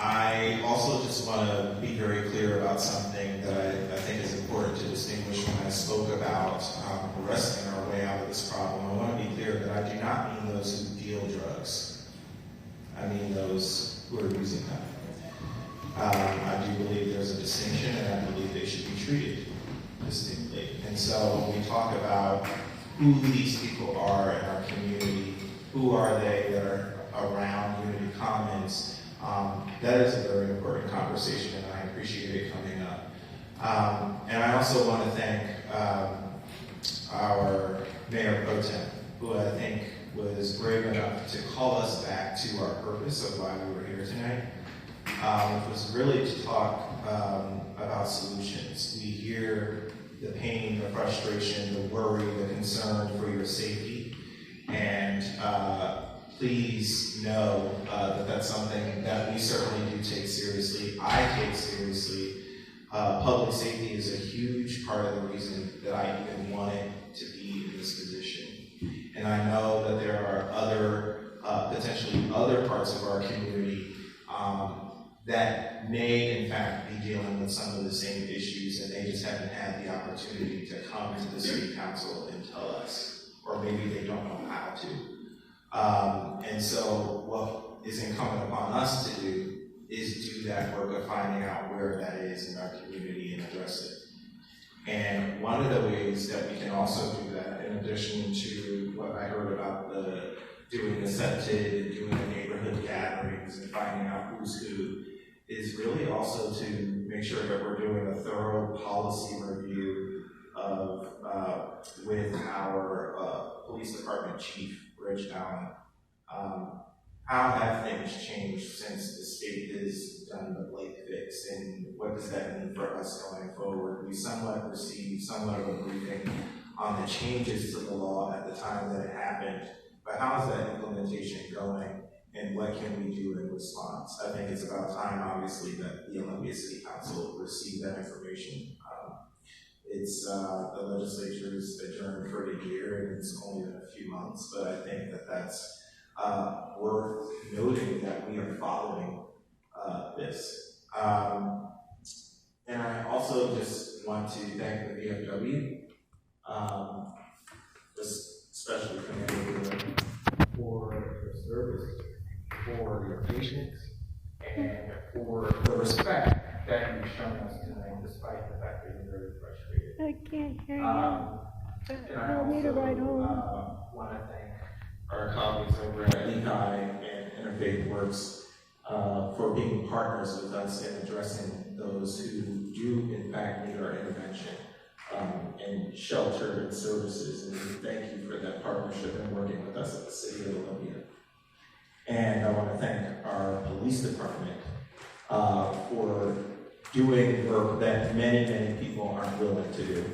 I also just want to be very clear about something that I think is important to distinguish when I spoke about wrestling our way out of this problem. I want to be clear that I do not mean those who deal drugs. I mean those who are using them. I do believe there's a distinction, and I believe they should be treated distinctly. And so when we talk about who these people are in our community, who are they that are around Unity Commons, that is a very important conversation, and I appreciate it coming up. And I also want to thank our Mayor Pro Tem, who I think was brave enough to call us back to our purpose of why we were here tonight, which was really to talk about solutions. We hear the pain, the frustration, the worry, the concern for your safety, and please know that that's something that we certainly do take seriously. I take seriously. Public safety is a huge part of the reason that I even wanted to be in this position. And I know that there are other, potentially other parts of our community that may in fact be dealing with some of the same issues, and they just haven't had the opportunity to come to the city council and tell us, or maybe they don't know how to. And so what is incumbent upon us to do is do that work of finding out where that is in our community and address it. And one of the ways that we can also do that, in addition to what I heard about doing the septed and doing the neighborhood gatherings and finding out who's who, is really also to make sure that we're doing a thorough policy review of with our police department chief, Rich Allen. How have things changed since the state has done the Blake fix, and what does that mean for us going forward? We somewhat received somewhat of a briefing on the changes to the law at the time that it happened, but how is that implementation going, and what can we do in response? I think it's about time, obviously, that the Olympia City Council receive that information. It's the legislature is adjourned for a year, and it's only been a few months, but I think that that's worth noting that we are following this. And I also just want to thank the VFW, especially Commander, for your service, for your patience, and for the respect that you've shown us tonight, despite the fact that you're very frustrated. I can't hear you. And I Tell me to write home. want to thank our colleagues over at ECI and Interfaith Works for being partners with us in addressing those who do in fact need our intervention and shelter and services. And we thank you for that partnership and working with us at the City of Olympia. And I want to thank our police department for doing work that many, many people aren't willing to do.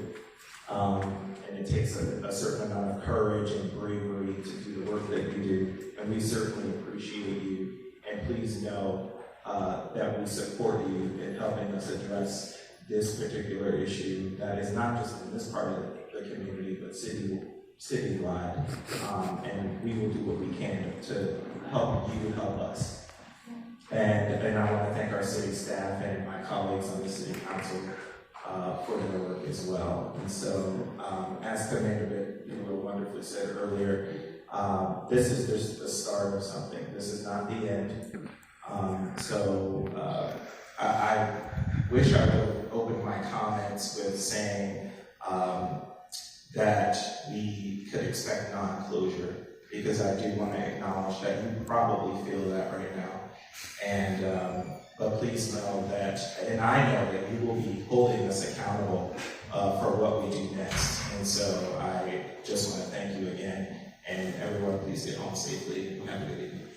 And it takes a certain amount of courage and bravery to do the work that you do, and we certainly appreciate you. And please know that we support you in helping us address this particular issue that is not just in this part of the community, but citywide. And we will do what we can to help you help us. And I want to thank our city staff and my colleagues on the city council for their work as well. And so, as Commander wonderfully said earlier, this is just the start of something. This is not the end. I wish I would have opened my comments with saying that we could expect non-closure, because I do want to acknowledge that you probably feel that right now. And but please know that, and I know that you will be holding us accountable for what we do next. And so I just want to thank you again, and everyone please get home safely. Have a good evening.